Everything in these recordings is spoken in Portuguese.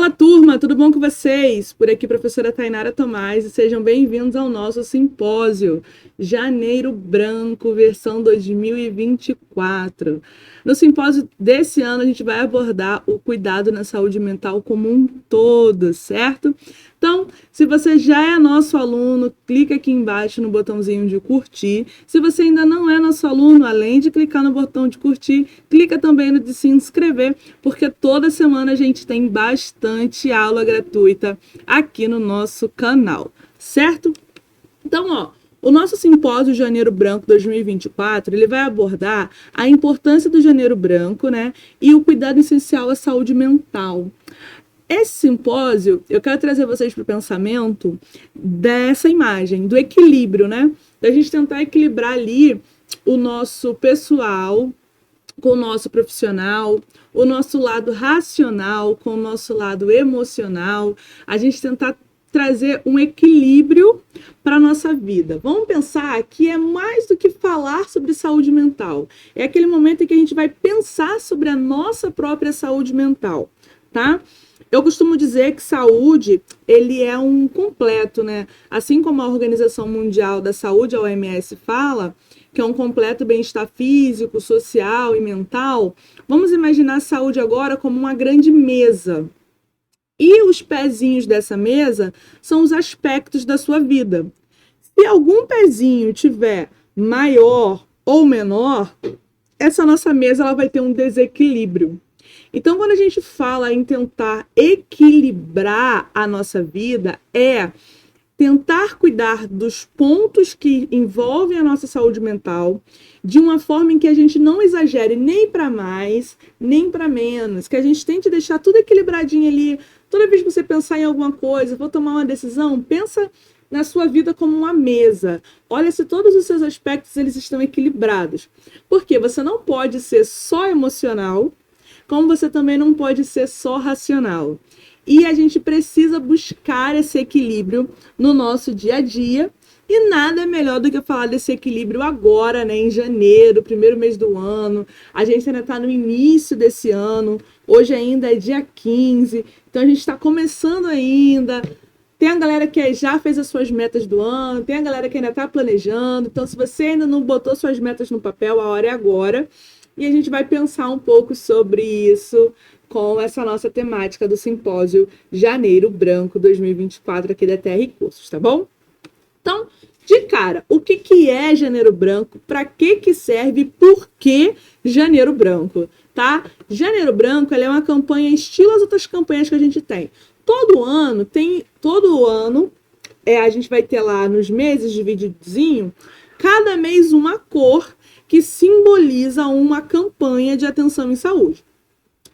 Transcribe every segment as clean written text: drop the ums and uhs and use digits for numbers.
Fala, turma, tudo bom com vocês? Por aqui, professora Tainara Tomás, e sejam bem-vindos ao nosso simpósio Janeiro Branco, versão 2024. No simpósio desse ano, a gente vai abordar o cuidado na saúde mental como um todo, certo? Então, se você já é nosso aluno, clica aqui embaixo no botãozinho de curtir. Se você ainda não é nosso aluno, além de clicar no botão de curtir, clica também no de se inscrever, porque toda semana a gente tem bastante aula gratuita aqui no nosso canal, certo? Então, o nosso simpósio Janeiro Branco 2024, ele vai abordar a importância do Janeiro Branco, né, e o cuidado essencial à saúde mental. Esse simpósio, eu quero trazer vocês para o pensamento dessa imagem, do equilíbrio, né? Da gente tentar equilibrar ali o nosso pessoal com o nosso profissional, o nosso lado racional com o nosso lado emocional, a gente tentar trazer um equilíbrio para a nossa vida. Vamos pensar que é mais do que falar sobre saúde mental. É aquele momento em que a gente vai pensar sobre a nossa própria saúde mental, tá? Eu costumo dizer que saúde, ele é um completo, né? Assim como a Organização Mundial da Saúde, a OMS, fala, que é um completo bem-estar físico, social e mental, vamos imaginar a saúde agora como uma grande mesa. E os pezinhos dessa mesa são os aspectos da sua vida. Se algum pezinho tiver maior ou menor, essa nossa mesa ela vai ter um desequilíbrio. Então, quando a gente fala em tentar equilibrar a nossa vida, é tentar cuidar dos pontos que envolvem a nossa saúde mental de uma forma em que a gente não exagere nem para mais, nem para menos, que a gente tente deixar tudo equilibradinho ali. Toda vez que você pensar em alguma coisa, vou tomar uma decisão, pensa na sua vida como uma mesa. Olha se todos os seus aspectos eles estão equilibrados. Porque você não pode ser só emocional, como você também não pode ser só racional. E a gente precisa buscar esse equilíbrio no nosso dia a dia. E nada melhor do que falar desse equilíbrio agora, né, em janeiro, primeiro mês do ano. A gente ainda está no início desse ano. Hoje ainda é dia 15. Então a gente está começando ainda. Tem a galera que já fez as suas metas do ano. Tem a galera que ainda está planejando. Então se você ainda não botou suas metas no papel, a hora é agora. E a gente vai pensar um pouco sobre isso com essa nossa temática do simpósio Janeiro Branco 2024 aqui da TR Cursos, tá bom? Então, de cara, o que é Janeiro Branco? Para que serve e por que Janeiro Branco, tá? Janeiro Branco ela é uma campanha estilo as outras campanhas que a gente tem. Todo ano, a gente vai ter lá nos meses divididinho, cada mês uma cor que simboliza uma campanha de atenção em saúde.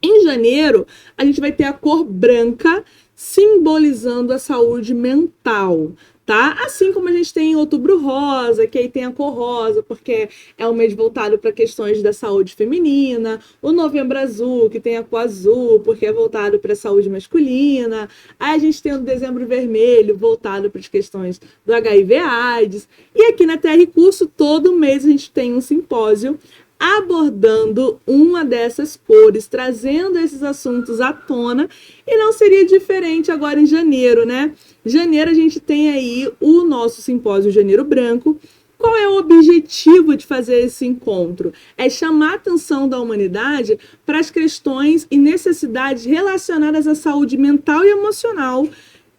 Em janeiro, a gente vai ter a cor branca, simbolizando a saúde mental, tá? Assim como a gente tem em outubro rosa, que aí tem a cor rosa, porque é um mês voltado para questões da saúde feminina, o novembro azul, que tem a cor azul, porque é voltado para a saúde masculina, aí a gente tem o dezembro vermelho, voltado para as questões do HIV/AIDS, e aqui na TR Curso, todo mês a gente tem um simpósio abordando uma dessas cores, trazendo esses assuntos à tona, e não seria diferente agora em janeiro, né? Janeiro a gente tem aí o nosso simpósio Janeiro Branco. Qual é o objetivo de fazer esse encontro? É chamar a atenção da humanidade para as questões e necessidades relacionadas à saúde mental e emocional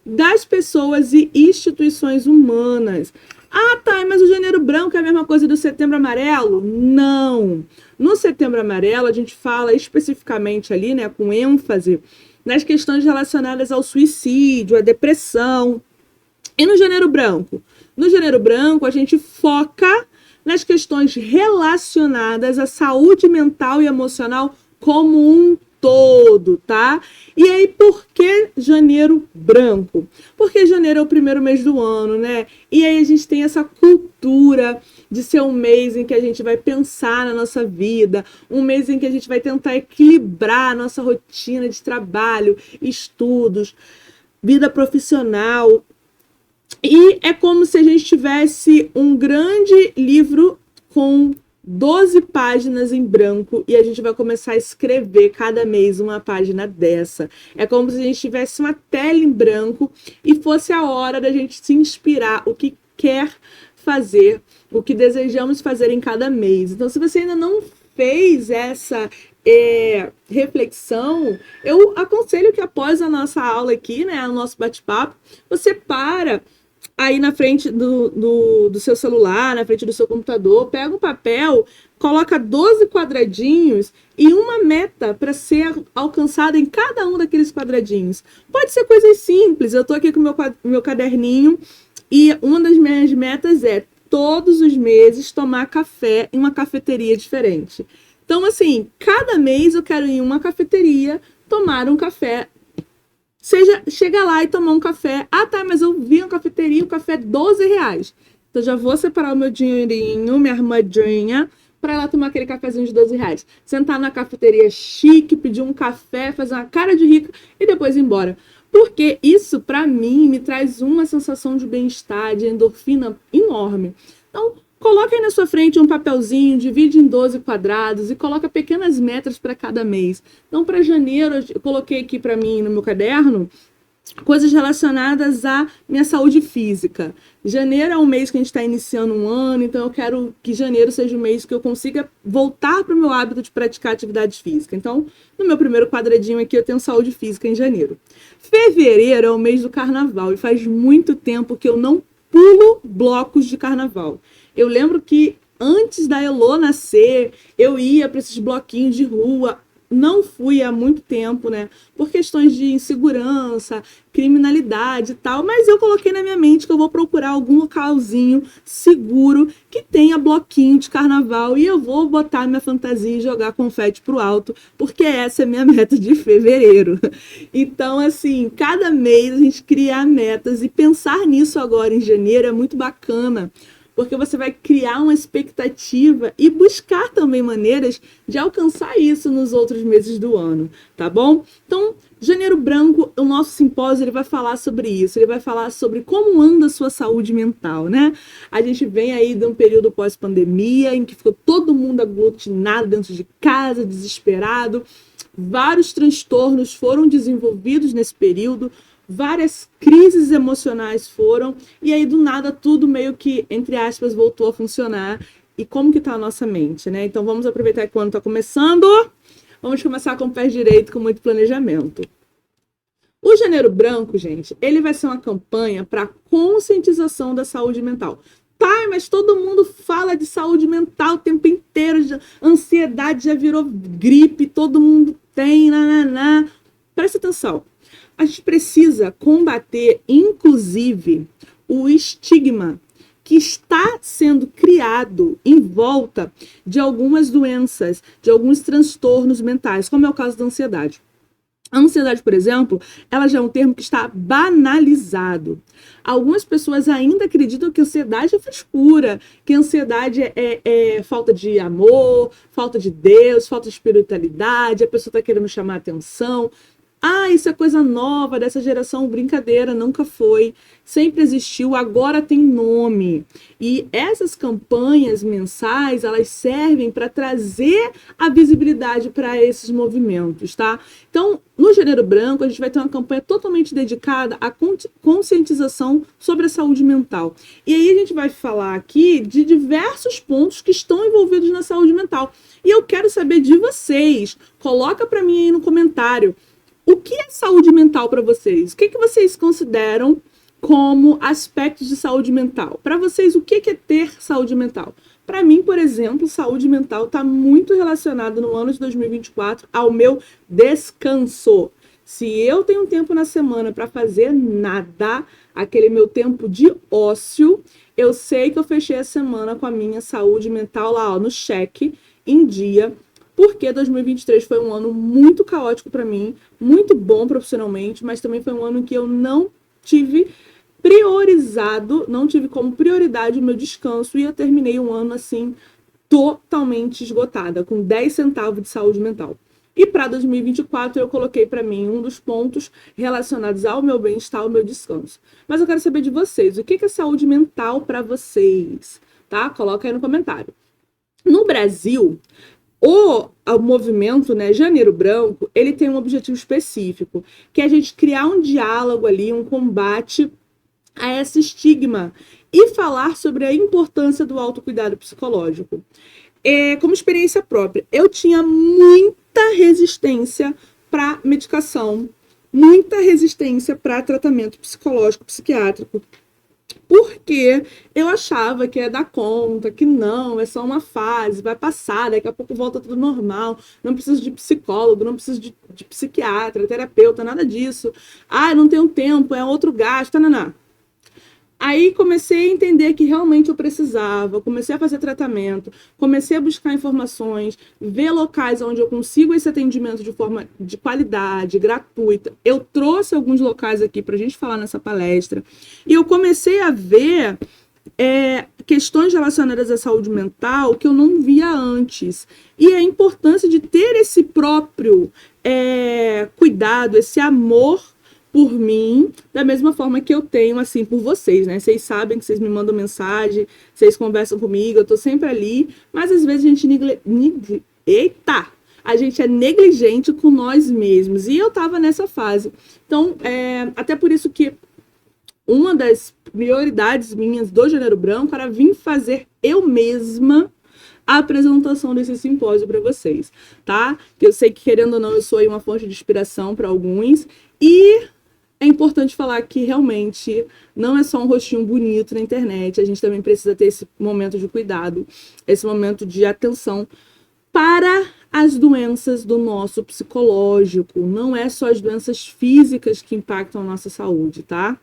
das pessoas e instituições humanas. Ah, tá, mas o Janeiro Branco é a mesma coisa do Setembro Amarelo? Não. No Setembro Amarelo, a gente fala especificamente ali, né, com ênfase, nas questões relacionadas ao suicídio, à depressão. E no Janeiro Branco? No Janeiro Branco, a gente foca nas questões relacionadas à saúde mental e emocional como um todo, tá? E aí, por que Janeiro Branco? Porque janeiro é o primeiro mês do ano, né? E aí a gente tem essa cultura de ser um mês em que a gente vai pensar na nossa vida, um mês em que a gente vai tentar equilibrar a nossa rotina de trabalho, estudos, vida profissional. E é como se a gente tivesse um grande livro com 12 páginas em branco e a gente vai começar a escrever cada mês uma página dessa. É como se a gente tivesse uma tela em branco e fosse a hora da gente se inspirar o que quer fazer, o que desejamos fazer em cada mês. Então, se você ainda não fez essa reflexão, eu aconselho que após a nossa aula aqui, né, o nosso bate-papo, você para aí na frente do seu celular, na frente do seu computador, pega um papel, coloca 12 quadradinhos e uma meta para ser alcançada em cada um daqueles quadradinhos. Pode ser coisas simples, eu estou aqui com o meu caderninho e uma das minhas metas é todos os meses tomar café em uma cafeteria diferente. Então, assim, cada mês eu quero ir em uma cafeteria, tomar um café. Chega lá e tomar um café. Ah, tá, mas eu vi uma cafeteria, o café é R$ 12. Então, já vou separar o meu dinheirinho, minha armadinha, para ir lá tomar aquele cafezinho de R$ 12. Sentar na cafeteria chique, pedir um café, fazer uma cara de rica e depois ir embora. Porque isso, para mim, me traz uma sensação de bem-estar, de endorfina enorme. Então, coloca aí na sua frente um papelzinho, divide em 12 quadrados e coloca pequenas metas para cada mês. Então, para janeiro, eu coloquei aqui para mim no meu caderno coisas relacionadas à minha saúde física. Janeiro é um mês que a gente está iniciando um ano, então eu quero que janeiro seja um mês que eu consiga voltar para o meu hábito de praticar atividade física. Então, no meu primeiro quadradinho aqui, eu tenho saúde física em janeiro. Fevereiro é o mês do carnaval e faz muito tempo que eu não pulo blocos de carnaval. Eu lembro que antes da Elô nascer, eu ia para esses bloquinhos de rua. Não fui há muito tempo, né? Por questões de insegurança, criminalidade e tal. Mas eu coloquei na minha mente que eu vou procurar algum localzinho seguro que tenha bloquinho de carnaval e eu vou botar minha fantasia e jogar confete pro alto, porque essa é a minha meta de fevereiro. Então, assim, cada mês a gente criar metas e pensar nisso agora em janeiro é muito bacana. Porque você vai criar uma expectativa e buscar também maneiras de alcançar isso nos outros meses do ano, tá bom? Então, Janeiro Branco, o nosso simpósio, ele vai falar sobre isso, ele vai falar sobre como anda a sua saúde mental, né? A gente vem aí de um período pós-pandemia, em que ficou todo mundo aglutinado dentro de casa, desesperado, vários transtornos foram desenvolvidos nesse período, várias crises emocionais foram, e aí do nada tudo meio que, entre aspas, voltou a funcionar. E como que tá a nossa mente, né? Então vamos aproveitar que o ano tá começando, vamos começar com o pé direito, com muito planejamento. O Janeiro Branco, gente, ele vai ser uma campanha para conscientização da saúde mental. Tá, mas todo mundo fala de saúde mental o tempo inteiro, ansiedade já virou gripe, todo mundo tem, nananá. Presta atenção. A gente precisa combater, inclusive, o estigma que está sendo criado em volta de algumas doenças, de alguns transtornos mentais, como é o caso da ansiedade. A ansiedade, por exemplo, ela já é um termo que está banalizado. Algumas pessoas ainda acreditam que ansiedade é frescura, que ansiedade é falta de amor, falta de Deus, falta de espiritualidade, a pessoa está querendo chamar atenção. Ah, isso é coisa nova dessa geração, brincadeira, nunca foi, sempre existiu, agora tem nome. E essas campanhas mensais, elas servem para trazer a visibilidade para esses movimentos, tá? Então, no Janeiro Branco, a gente vai ter uma campanha totalmente dedicada à conscientização sobre a saúde mental. E aí a gente vai falar aqui de diversos pontos que estão envolvidos na saúde mental. E eu quero saber de vocês, coloca para mim aí no comentário, o que é saúde mental para vocês? O que vocês consideram como aspectos de saúde mental? Para vocês, o que é ter saúde mental? Para mim, por exemplo, saúde mental está muito relacionado no ano de 2024 ao meu descanso. Se eu tenho tempo na semana para fazer nada, aquele meu tempo de ócio, eu sei que eu fechei a semana com a minha saúde mental lá, ó, no cheque, em dia, porque 2023 foi um ano muito caótico para mim, muito bom profissionalmente, mas também foi um ano que eu não tive priorizado, não tive como prioridade o meu descanso e eu terminei um ano assim totalmente esgotada, com 10 centavos de saúde mental. E para 2024 eu coloquei para mim um dos pontos relacionados ao meu bem-estar, ao meu descanso. Mas eu quero saber de vocês, o que é saúde mental para vocês? Tá? Coloca aí no comentário. No Brasil, o movimento, né, Janeiro Branco, ele tem um objetivo específico, que é a gente criar um diálogo ali, um combate a esse estigma e falar sobre a importância do autocuidado psicológico. Como experiência própria, eu tinha muita resistência para medicação, muita resistência para tratamento psicológico, psiquiátrico, porque eu achava que ia dar conta, que não, é só uma fase, vai passar, daqui a pouco volta tudo normal, não preciso de psicólogo, não preciso de psiquiatra, terapeuta, nada disso. Ah, não tenho tempo, é outro gasto, não. Aí comecei a entender que realmente eu precisava, comecei a fazer tratamento, comecei a buscar informações, ver locais onde eu consigo esse atendimento de forma de qualidade, gratuita. Eu trouxe alguns locais aqui para a gente falar nessa palestra e eu comecei a ver questões relacionadas à saúde mental que eu não via antes. E a importância de ter esse próprio cuidado, esse amor por mim, da mesma forma que eu tenho, assim, por vocês, né? Vocês sabem que vocês me mandam mensagem, vocês conversam comigo, eu tô sempre ali, mas às vezes a gente a gente é negligente com nós mesmos, e eu tava nessa fase. Então, até por isso que uma das prioridades minhas do Janeiro Branco era vir fazer eu mesma a apresentação desse simpósio para vocês, tá? Eu sei que, querendo ou não, eu sou aí uma fonte de inspiração para alguns, e é importante falar que realmente não é só um rostinho bonito na internet, a gente também precisa ter esse momento de cuidado, esse momento de atenção para as doenças do nosso psicológico. Não é só as doenças físicas que impactam a nossa saúde, tá?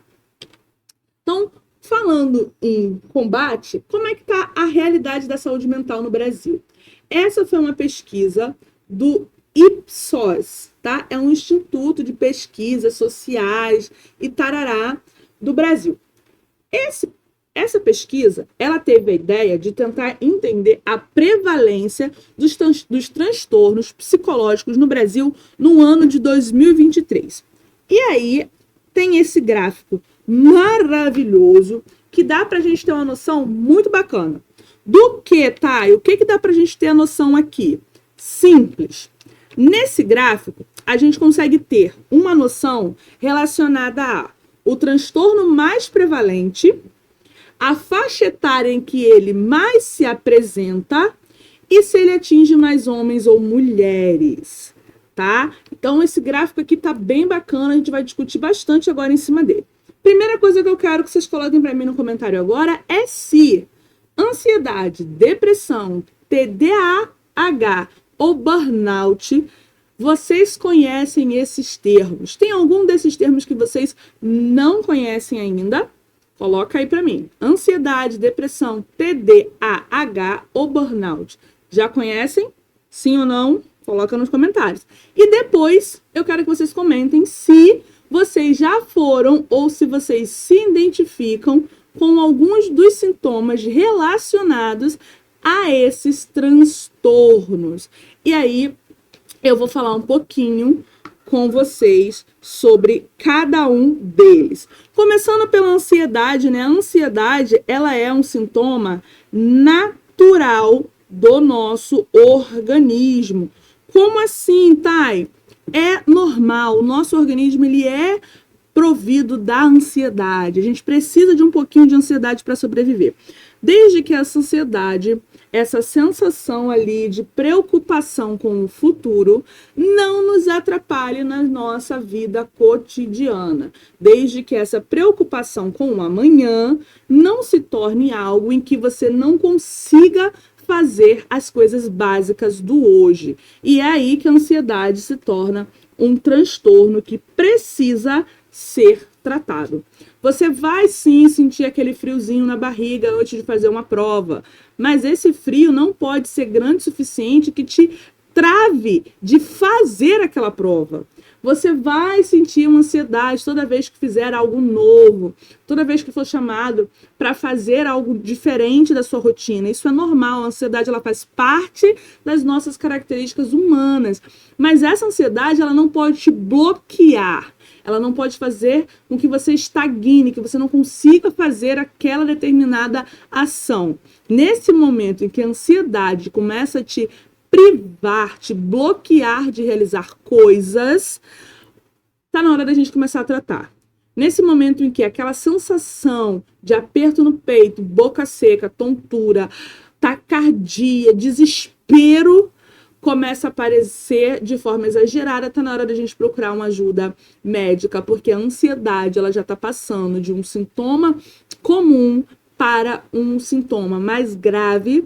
Então, falando em combate, como é que está a realidade da saúde mental no Brasil? Essa foi uma pesquisa do Ipsos, tá? É um instituto de pesquisas sociais e tarará do Brasil. Essa pesquisa, ela teve a ideia de tentar entender a prevalência dos transtornos psicológicos no Brasil no ano de 2023. E aí, tem esse gráfico maravilhoso que dá pra gente ter uma noção muito bacana. Do que, Thay? O que dá pra gente ter a noção aqui? Simples. Nesse gráfico, a gente consegue ter uma noção relacionada a o transtorno mais prevalente, a faixa etária em que ele mais se apresenta e se ele atinge mais homens ou mulheres, tá? Então, esse gráfico aqui tá bem bacana, a gente vai discutir bastante agora em cima dele. Primeira coisa que eu quero que vocês coloquem para mim no comentário agora é se ansiedade, depressão, TDAH ou burnout, vocês conhecem esses termos. Tem algum desses termos que vocês não conhecem ainda? Coloca aí para mim. Ansiedade, depressão, TDAH ou burnout. Já conhecem? Sim ou não? Coloca nos comentários. E depois eu quero que vocês comentem se vocês já foram ou se vocês se identificam com alguns dos sintomas relacionados a esses transtornos. E aí eu vou falar um pouquinho com vocês sobre cada um deles. Começando pela ansiedade, né? A ansiedade, ela é um sintoma natural do nosso organismo. Como assim, Thay? É normal, o nosso organismo ele é provido da ansiedade. A gente precisa de um pouquinho de ansiedade para sobreviver. Desde que essa ansiedade, essa sensação ali de preocupação com o futuro não nos atrapalhe na nossa vida cotidiana. Desde que essa preocupação com o amanhã não se torne algo em que você não consiga fazer as coisas básicas do hoje. E é aí que a ansiedade se torna um transtorno que precisa ser tratado. Você vai sim sentir aquele friozinho na barriga antes de fazer uma prova, mas esse frio não pode ser grande o suficiente que te trave de fazer aquela prova. Você vai sentir uma ansiedade toda vez que fizer algo novo, toda vez que for chamado para fazer algo diferente da sua rotina. Isso é normal, a ansiedade ela faz parte das nossas características humanas, mas essa ansiedade ela não pode te bloquear. Ela não pode fazer com que você estagne, que você não consiga fazer aquela determinada ação. Nesse momento em que a ansiedade começa a te privar, te bloquear de realizar coisas, tá na hora da gente começar a tratar. Nesse momento em que aquela sensação de aperto no peito, boca seca, tontura, taquicardia, desespero começa a aparecer de forma exagerada, tá na hora da gente procurar uma ajuda médica, porque a ansiedade ela já está passando de um sintoma comum para um sintoma mais grave,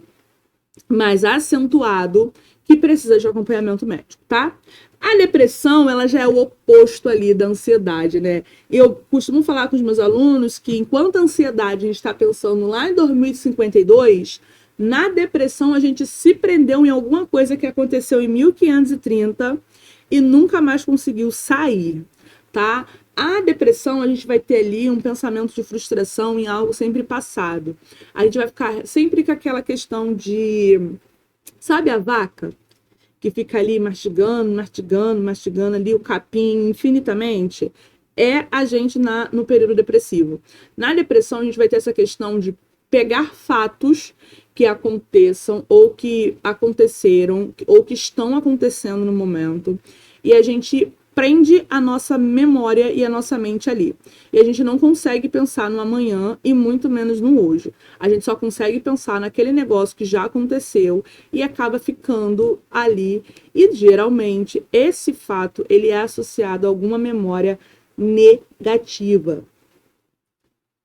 mais acentuado, que precisa de acompanhamento médico, tá? A depressão, ela já é o oposto ali da ansiedade, né? Eu costumo falar com os meus alunos que enquanto a ansiedade a gente está pensando lá em 2052, na depressão a gente se prendeu em alguma coisa que aconteceu em 1530 e nunca mais conseguiu sair, tá? A depressão, a gente vai ter ali um pensamento de frustração em algo sempre passado. A gente vai ficar sempre com aquela questão de... Sabe a vaca? Que fica ali mastigando ali o capim infinitamente? É a gente no período depressivo. Na depressão, a gente vai ter essa questão de pegar fatos que aconteçam ou que aconteceram ou que estão acontecendo no momento e a gente prende a nossa memória e a nossa mente ali. E a gente não consegue pensar no amanhã e muito menos no hoje. A gente só consegue pensar naquele negócio que já aconteceu e acaba ficando ali. E geralmente esse fato ele é associado a alguma memória negativa.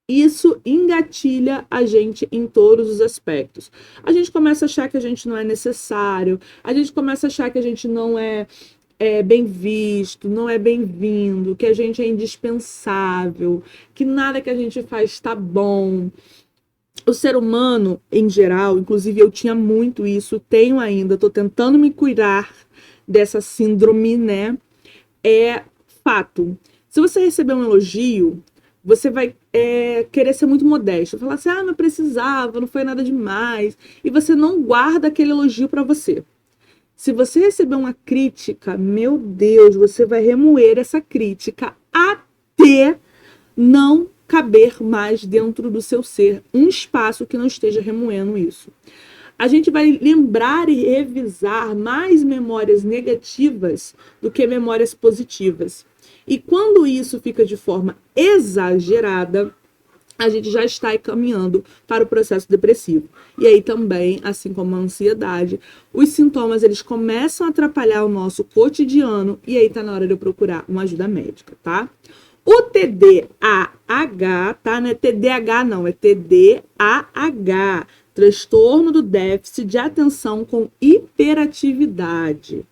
Isso engatilha a gente em todos os aspectos. A gente começa a achar que a gente não é necessário, a gente começa a achar que a gente não é bem visto, não é bem-vindo, que a gente é indispensável, que nada que a gente faz está bom. O ser humano, em geral, inclusive eu tinha muito isso, tenho ainda, estou tentando me curar dessa síndrome, né? É fato. Se você receber um elogio, você vai querer ser muito modesto, falar assim, não precisava, não foi nada demais, e você não guarda aquele elogio para você. Se você receber uma crítica, meu Deus, você vai remoer essa crítica até não caber mais dentro do seu ser um espaço que não esteja remoendo isso. A gente vai lembrar e revisar mais memórias negativas do que memórias positivas. E quando isso fica de forma exagerada, a gente já está caminhando para o processo depressivo. E aí também, assim como a ansiedade, os sintomas eles começam a atrapalhar o nosso cotidiano e aí tá na hora de eu procurar uma ajuda médica, tá? O TDAH, tá? Não é TDAH não, é TDAH, transtorno do déficit de atenção com hiperatividade.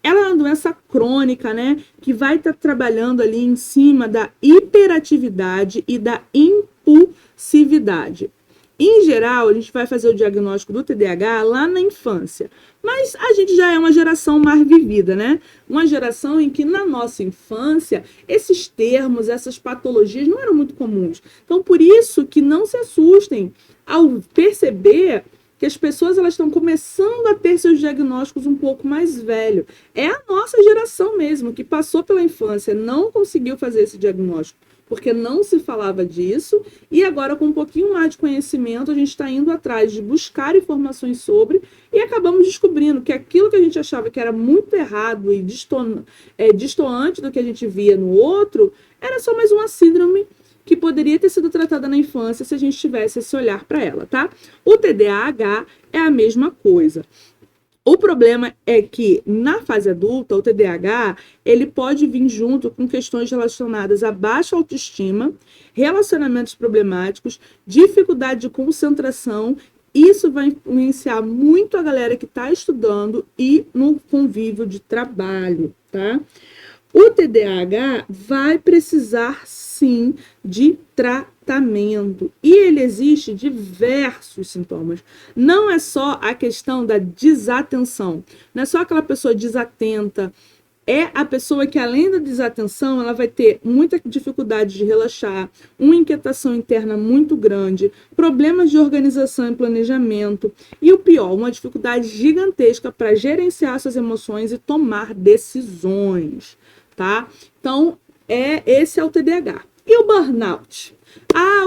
Ela é uma doença crônica, né? Que vai estar trabalhando ali em cima da hiperatividade e da impulsividade. Em geral, a gente vai fazer o diagnóstico do TDAH lá na infância. Mas a gente já é uma geração mais vivida, né? Uma geração em que na nossa infância esses termos, essas patologias não eram muito comuns. Então, por isso que não se assustem ao perceber que as pessoas elas estão começando a ter seus diagnósticos um pouco mais velho. É a nossa geração mesmo, que passou pela infância, não conseguiu fazer esse diagnóstico, porque não se falava disso, e agora com um pouquinho mais de conhecimento, a gente está indo atrás de buscar informações sobre, e acabamos descobrindo que aquilo que a gente achava que era muito errado e destoante do que a gente via no outro, era só mais uma síndrome que poderia ter sido tratada na infância se a gente tivesse esse olhar para ela, tá? O TDAH é a mesma coisa. O problema é que na fase adulta, o TDAH, ele pode vir junto com questões relacionadas a baixa autoestima, relacionamentos problemáticos, dificuldade de concentração. Isso vai influenciar muito a galera que está estudando e no convívio de trabalho, tá? O TDAH vai precisar, sim, de tratamento. E ele existe diversos sintomas. Não é só a questão da desatenção. Não é só aquela pessoa desatenta. É a pessoa que, além da desatenção, ela vai ter muita dificuldade de relaxar, uma inquietação interna muito grande, problemas de organização e planejamento. E o pior, uma dificuldade gigantesca para gerenciar suas emoções e tomar decisões. Tá? Então, Esse é o TDAH. E o burnout?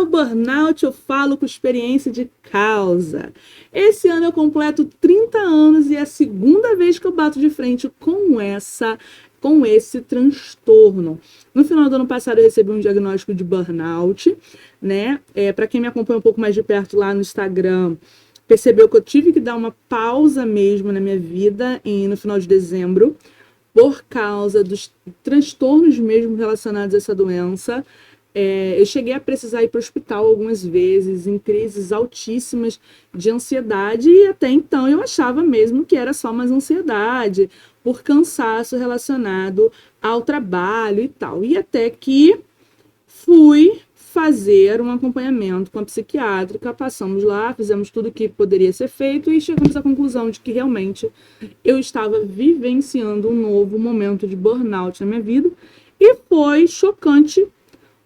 O burnout eu falo com experiência de causa. Esse ano eu completo 30 anos e é a segunda vez que eu bato de frente com esse transtorno. No final do ano passado eu recebi um diagnóstico de burnout, né? Para quem me acompanha um pouco mais de perto lá no Instagram, percebeu que eu tive que dar uma pausa mesmo na minha vida no final de dezembro, por causa dos transtornos mesmo relacionados a essa doença. Eu cheguei a precisar ir para o hospital algumas vezes, em crises altíssimas de ansiedade, e até então eu achava mesmo que era só mais ansiedade, por cansaço relacionado ao trabalho e tal. E até que fui fazer um acompanhamento com a psiquiátrica, passamos lá, fizemos tudo o que poderia ser feito e chegamos à conclusão de que realmente eu estava vivenciando um novo momento de burnout na minha vida, e foi chocante.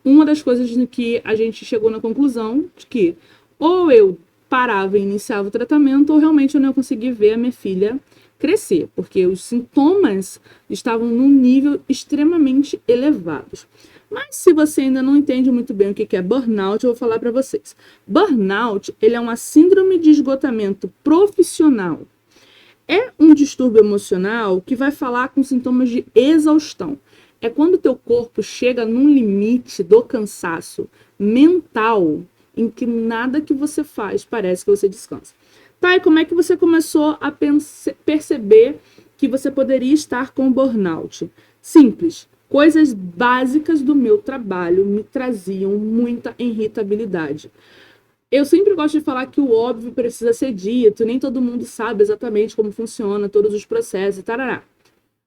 Uma das coisas que a gente chegou na conclusão de que ou eu parava e iniciava o tratamento, ou realmente eu não conseguia ver a minha filha crescer, porque os sintomas estavam num nível extremamente elevados. Mas se você ainda não entende muito bem o que é burnout, eu vou falar para vocês. Burnout, ele é uma síndrome de esgotamento profissional. É um distúrbio emocional que vai falar com sintomas de exaustão. É quando o teu corpo chega num limite do cansaço mental em que nada que você faz parece que você descansa. Tá, e como é que você começou a perceber que você poderia estar com burnout? Simples. Coisas básicas do meu trabalho me traziam muita irritabilidade. Eu sempre gosto de falar que o óbvio precisa ser dito, nem todo mundo sabe exatamente como funciona todos os processos, tarará.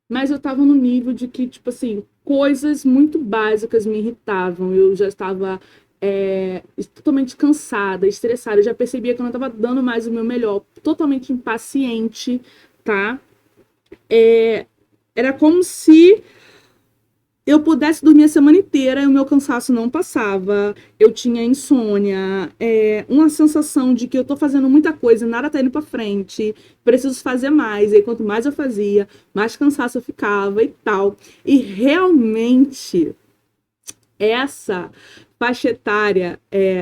Mas eu tava no nível de que, tipo assim, coisas muito básicas me irritavam. Eu já estava totalmente cansada, estressada. Eu já percebia que eu não estava dando mais o meu melhor. Totalmente impaciente, tá? Era como se eu pudesse dormir a semana inteira e o meu cansaço não passava. Eu tinha insônia, uma sensação de que eu tô fazendo muita coisa, nada tá indo pra frente, preciso fazer mais. E aí, quanto mais eu fazia, mais cansaço eu ficava e tal. E realmente, essa faixa etária,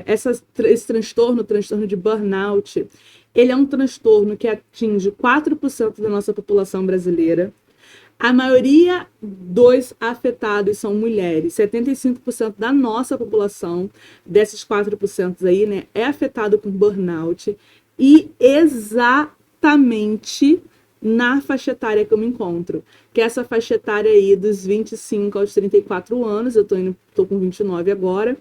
esse transtorno de burnout, ele é um transtorno que atinge 4% da nossa população brasileira. A maioria dos afetados são mulheres. 75% da nossa população, desses 4% aí, né, é afetado por burnout. E exatamente na faixa etária que eu me encontro, que é essa faixa etária aí dos 25 aos 34 anos. Eu tô com 29 agora.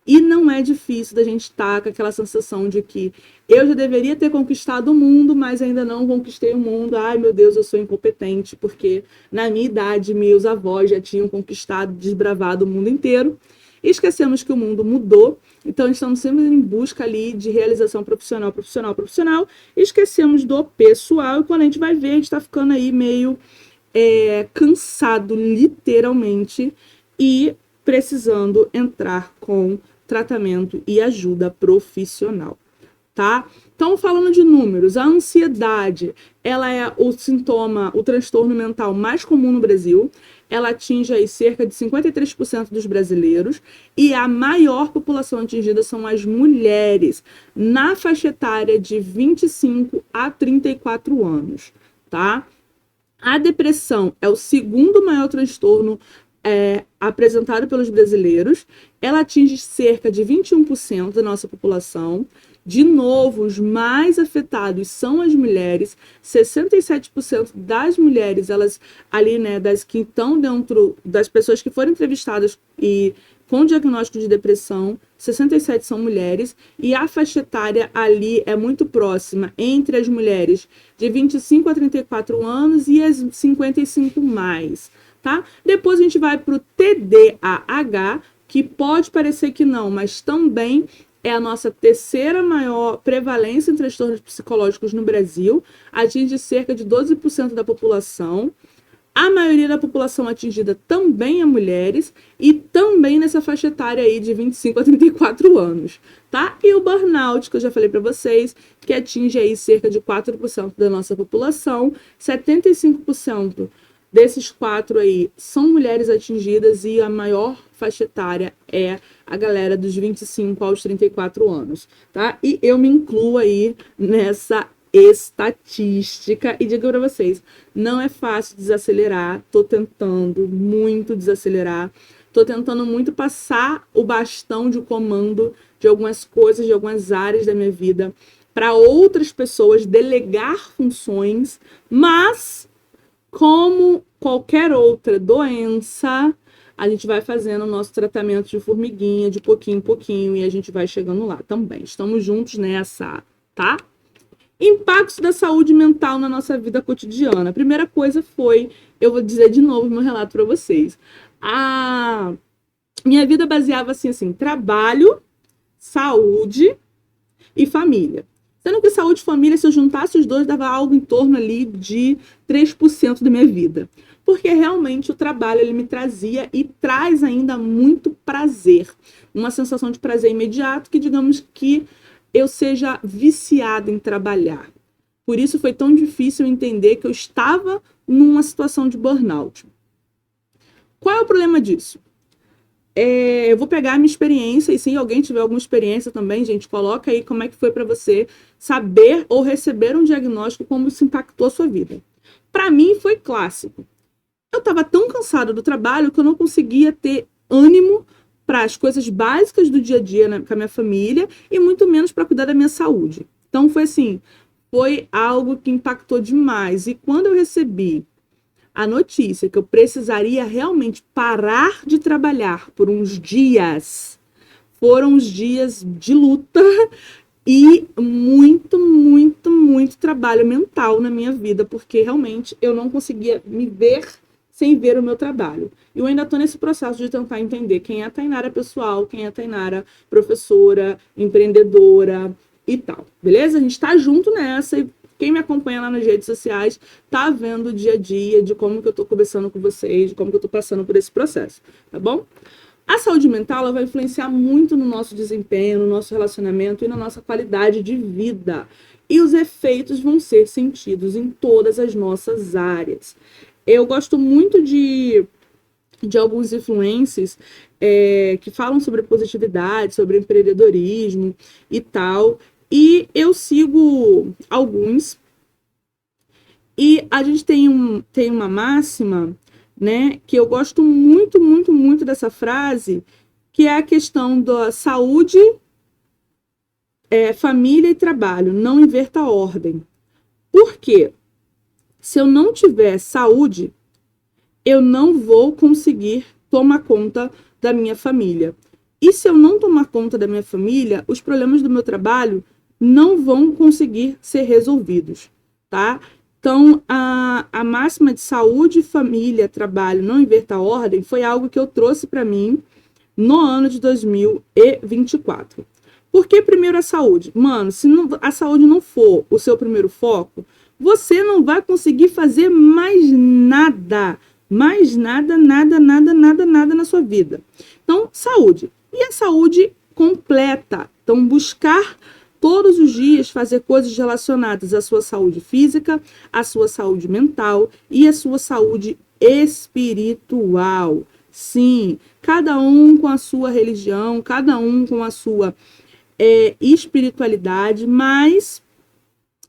E não é difícil da gente estar com aquela sensação de que eu já deveria ter conquistado o mundo, mas ainda não conquistei o mundo. Ai, meu Deus, eu sou incompetente, porque na minha idade, meus avós já tinham conquistado, desbravado o mundo inteiro. E esquecemos que o mundo mudou, então estamos sempre em busca ali de realização profissional. E esquecemos do pessoal, e quando a gente vai ver, a gente está ficando aí meio cansado, literalmente, e precisando entrar com tratamento e ajuda profissional, tá? Então, falando de números, a ansiedade, ela é o transtorno mental mais comum no Brasil. Ela atinge aí cerca de 53% dos brasileiros, e a maior população atingida são as mulheres, na faixa etária de 25 a 34 anos, tá? A depressão é o segundo maior transtorno apresentado pelos brasileiros. Ela atinge cerca de 21% da nossa população. De novo, os mais afetados são as mulheres. 67% das mulheres, elas ali, né, das que estão dentro das pessoas que foram entrevistadas e com diagnóstico de depressão, 67 são mulheres, e a faixa etária ali é muito próxima entre as mulheres de 25 a 34 anos e as 55 mais. Tá? Depois a gente vai para o TDAH, que pode parecer que não, mas também é a nossa terceira maior prevalência em transtornos psicológicos no Brasil, atinge cerca de 12% da população. A maioria da população atingida também é mulheres, e também nessa faixa etária aí de 25 a 34 anos, tá? E o burnout, que eu já falei para vocês, que atinge aí cerca de 4% da nossa população, 75% Desses 4 aí, são mulheres atingidas e a maior faixa etária é a galera dos 25 aos 34 anos, tá? E eu me incluo aí nessa estatística e digo para vocês, não é fácil desacelerar, tô tentando muito desacelerar, tô tentando muito passar o bastão de comando de algumas coisas, de algumas áreas da minha vida para outras pessoas, delegar funções, mas como qualquer outra doença, a gente vai fazendo o nosso tratamento de formiguinha, de pouquinho em pouquinho, e a gente vai chegando lá também. Estamos juntos nessa, tá? Impactos da saúde mental na nossa vida cotidiana. A primeira coisa foi, eu vou dizer de novo meu relato para vocês. A minha vida baseava-se assim, trabalho, saúde e família. Sendo que saúde e família, se eu juntasse os dois, dava algo em torno ali de 3% da minha vida. Porque realmente o trabalho ele me trazia e traz ainda muito prazer. Uma sensação de prazer imediato que, digamos que eu seja viciada em trabalhar. Por isso foi tão difícil entender que eu estava numa situação de burnout. Qual é o problema disso? Eu vou pegar a minha experiência, e se alguém tiver alguma experiência também, gente, coloca aí como é que foi para você saber ou receber um diagnóstico, como isso impactou a sua vida. Para mim foi clássico. Eu estava tão cansada do trabalho que eu não conseguia ter ânimo para as coisas básicas do dia a dia com a minha família e muito menos para cuidar da minha saúde. Então foi assim, foi algo que impactou demais. E quando eu recebi a notícia que eu precisaria realmente parar de trabalhar por uns dias, foram uns dias de luta e muito, muito, muito trabalho mental na minha vida, porque realmente eu não conseguia me ver sem ver o meu trabalho. E eu ainda estou nesse processo de tentar entender quem é a Tainara pessoal, quem é a Tainara professora, empreendedora e tal. Beleza? A gente está junto nessa e quem me acompanha lá nas redes sociais tá vendo o dia a dia de como que eu tô conversando com vocês, de como que eu tô passando por esse processo, tá bom? A saúde mental ela vai influenciar muito no nosso desempenho, no nosso relacionamento e na nossa qualidade de vida. E os efeitos vão ser sentidos em todas as nossas áreas. Eu gosto muito de alguns influencers que falam sobre positividade, sobre empreendedorismo e tal. E eu sigo alguns. E a gente tem uma máxima, né, que eu gosto muito, muito, muito dessa frase, que é a questão da saúde, família e trabalho. Não inverta a ordem. Por quê? Se eu não tiver saúde, eu não vou conseguir tomar conta da minha família. E se eu não tomar conta da minha família, os problemas do meu trabalho não vão conseguir ser resolvidos, tá? Então, a máxima de saúde, família, trabalho, não inverta a ordem, foi algo que eu trouxe para mim no ano de 2024. Por que primeiro a saúde? Mano, se a saúde não for o seu primeiro foco, você não vai conseguir fazer mais nada. Mais nada, nada, nada, nada, nada na sua vida. Então, saúde. E a saúde completa. Então, buscar todos os dias fazer coisas relacionadas à sua saúde física, à sua saúde mental e à sua saúde espiritual. Sim, cada um com a sua religião, cada um com a sua espiritualidade, mas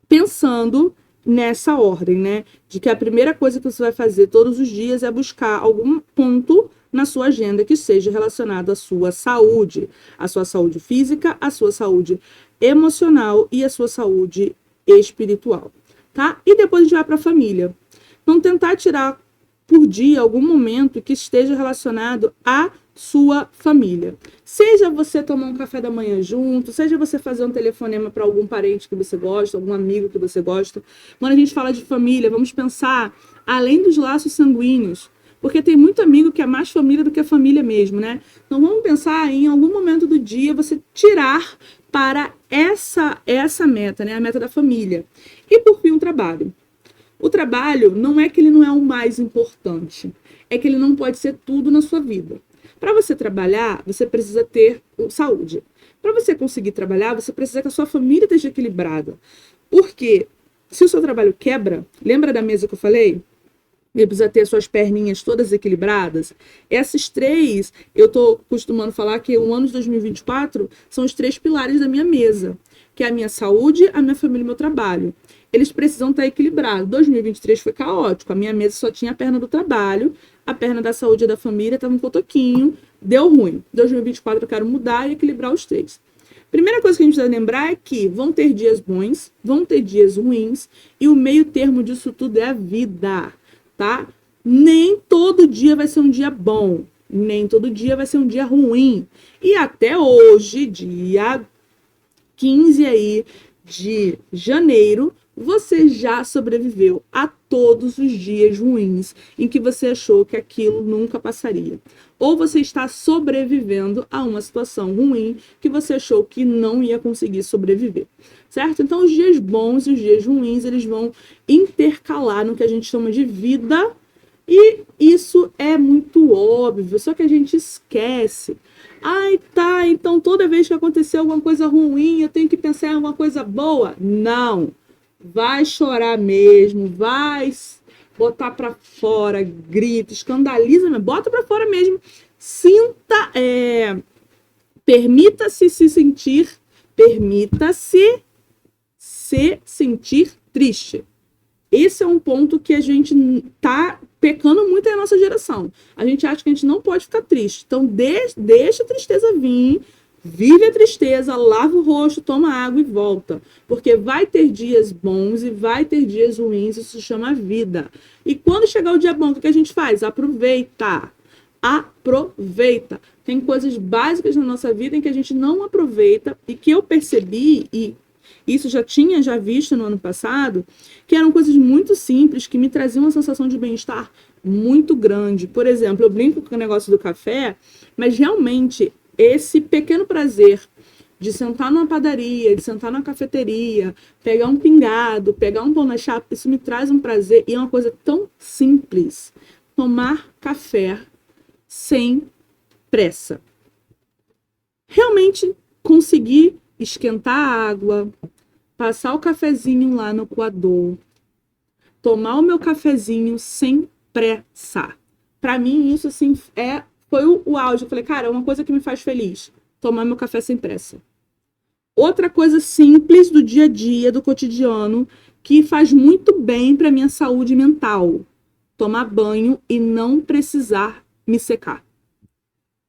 pensando nessa ordem, né? De que a primeira coisa que você vai fazer todos os dias é buscar algum ponto na sua agenda que seja relacionado à sua saúde física, à sua saúde emocional e à sua saúde espiritual, tá? E depois a gente vai para a família. Então, tentar tirar por dia algum momento que esteja relacionado à sua família. Seja você tomar um café da manhã junto, seja você fazer um telefonema para algum parente que você gosta, algum amigo que você gosta. Quando a gente fala de família, vamos pensar além dos laços sanguíneos, porque tem muito amigo que é mais família do que a família mesmo, né? Então vamos pensar em algum momento do dia você tirar para essa meta, né? A meta da família. E por fim, o trabalho. O trabalho não é que ele não é o mais importante, é que ele não pode ser tudo na sua vida. Para você trabalhar, você precisa ter saúde. Para você conseguir trabalhar, você precisa que a sua família esteja equilibrada. Porque se o seu trabalho quebra, lembra da mesa que eu falei? Ele precisa ter suas perninhas todas equilibradas. Essas três, eu tô costumando falar que o ano de 2024 são os 3 pilares da minha mesa, que é a minha saúde, a minha família e o meu trabalho. Eles precisam estar equilibrados. 2023 foi caótico. A minha mesa só tinha a perna do trabalho, a perna da saúde e da família estava um cotoquinho, deu ruim. 2024 eu quero mudar e equilibrar os 3. Primeira coisa que a gente precisa lembrar é que vão ter dias bons, vão ter dias ruins, e o meio termo disso tudo é a vida, tá? Nem todo dia vai ser um dia bom, nem todo dia vai ser um dia ruim. E até hoje, dia 15 aí de janeiro, você já sobreviveu a todos os dias ruins em que você achou que aquilo nunca passaria. Ou você está sobrevivendo a uma situação ruim que você achou que não ia conseguir sobreviver, certo? Então, os dias bons e os dias ruins, eles vão intercalar no que a gente chama de vida, e isso é muito óbvio, só que a gente esquece. Ai, tá, então toda vez que acontecer alguma coisa ruim, eu tenho que pensar em alguma coisa boa? Não. Vai chorar mesmo, vai botar pra fora, grita, escandaliza, mas bota pra fora mesmo. Sinta, permita-se se sentir, permita-se se sentir triste. Esse é um ponto que a gente tá pecando muito na nossa geração. A gente acha que a gente não pode ficar triste. Então, deixa a tristeza vir, vive a tristeza, lava o rosto, toma água e volta. Porque vai ter dias bons e vai ter dias ruins, isso se chama vida. E quando chegar o dia bom, o que a gente faz? Aproveita. Aproveita. Tem coisas básicas na nossa vida em que a gente não aproveita e que eu percebi, e isso já tinha visto no ano passado, que eram coisas muito simples que me traziam uma sensação de bem-estar muito grande. Por exemplo, eu brinco com o negócio do café, mas realmente esse pequeno prazer de sentar numa padaria, de sentar numa cafeteria, pegar um pingado, pegar um pão na chapa, isso me traz um prazer e é uma coisa tão simples. Tomar café sem pressa. Realmente conseguir esquentar a água, passar o cafezinho lá no coador, tomar o meu cafezinho sem pressa. Para mim, isso assim foi o auge. Eu falei, cara, é uma coisa que me faz feliz, tomar meu café sem pressa. Outra coisa simples do dia a dia, do cotidiano, que faz muito bem para minha saúde mental, tomar banho e não precisar me secar.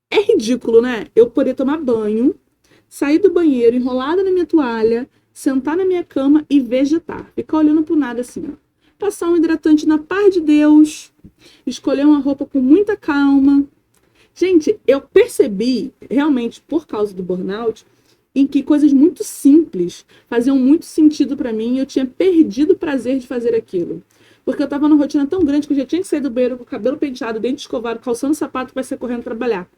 É ridículo, né? Eu poder tomar banho, sair do banheiro enrolada na minha toalha, sentar na minha cama e vegetar. Ficar olhando pro nada assim, ó. Passar um hidratante na paz de Deus, escolher uma roupa com muita calma. Gente, eu percebi, realmente, por causa do burnout, em que coisas muito simples faziam muito sentido para mim e eu tinha perdido o prazer de fazer aquilo. Porque eu tava numa rotina tão grande que eu já tinha que sair do banheiro com o cabelo penteado, dente escovado, calçando sapato para sair correndo trabalhar.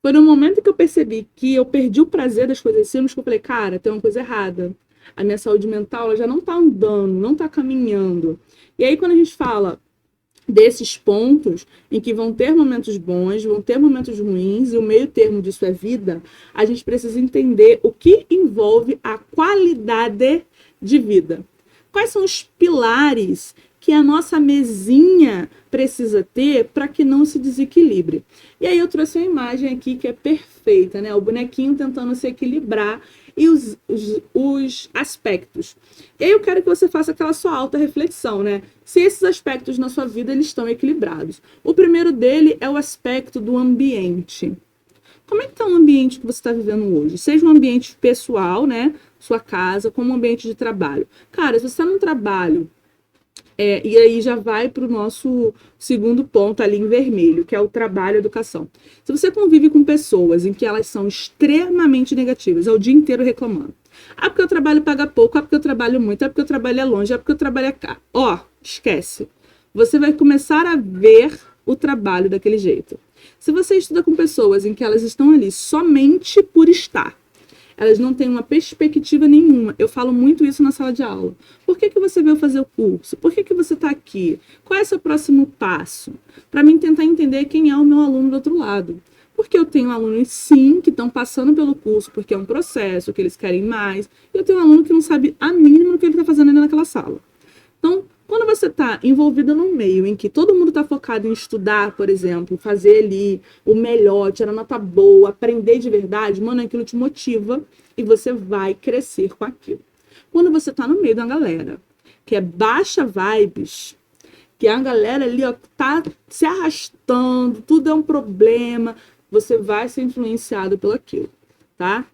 Foi no momento que eu percebi que eu perdi o prazer das coisas simples que eu falei, cara, tem uma coisa errada. A minha saúde mental ela já não tá andando, não tá caminhando. E aí quando a gente fala desses pontos em que vão ter momentos bons, vão ter momentos ruins, e o meio termo disso é vida, a gente precisa entender o que envolve a qualidade de vida. Quais são os pilares que a nossa mesinha precisa ter para que não se desequilibre? E aí eu trouxe uma imagem aqui que é perfeita, né? O bonequinho tentando se equilibrar e os aspectos. E aí eu quero que você faça aquela sua alta reflexão, né? Se esses aspectos na sua vida eles estão equilibrados. O primeiro dele é o aspecto do ambiente. Como é que está o ambiente que você está vivendo hoje? Seja um ambiente pessoal, né? Sua casa, como um ambiente de trabalho. Cara, se você está num trabalho, e aí já vai para o nosso segundo ponto ali em vermelho, que é o trabalho e educação. Se você convive com pessoas em que elas são extremamente negativas, é o dia inteiro reclamando. Ah, porque o trabalho paga pouco, ah, porque eu trabalho muito, ah, porque eu trabalho é longe, ah, porque eu trabalho é caro. Ó, esquece. Você vai começar a ver o trabalho daquele jeito. Se você estuda com pessoas em que elas estão ali somente por estar, elas não têm uma perspectiva nenhuma. Eu falo muito isso na sala de aula. Por que você veio fazer o curso? Por que você está aqui? Qual é o seu próximo passo? Para mim tentar entender quem é o meu aluno do outro lado. Porque eu tenho alunos, sim, que estão passando pelo curso, porque é um processo, que eles querem mais. E eu tenho um aluno que não sabe a mínima do que ele está fazendo ali naquela sala. Então, Quando você está envolvido num meio em que todo mundo está focado em estudar, por exemplo, fazer ali o melhor, tirar nota boa, aprender de verdade, mano, aquilo te motiva e você vai crescer com aquilo. Quando você está no meio da galera, que é baixa vibes, que a galera ali, ó, tá se arrastando, tudo é um problema, você vai ser influenciado pelo aquilo, tá?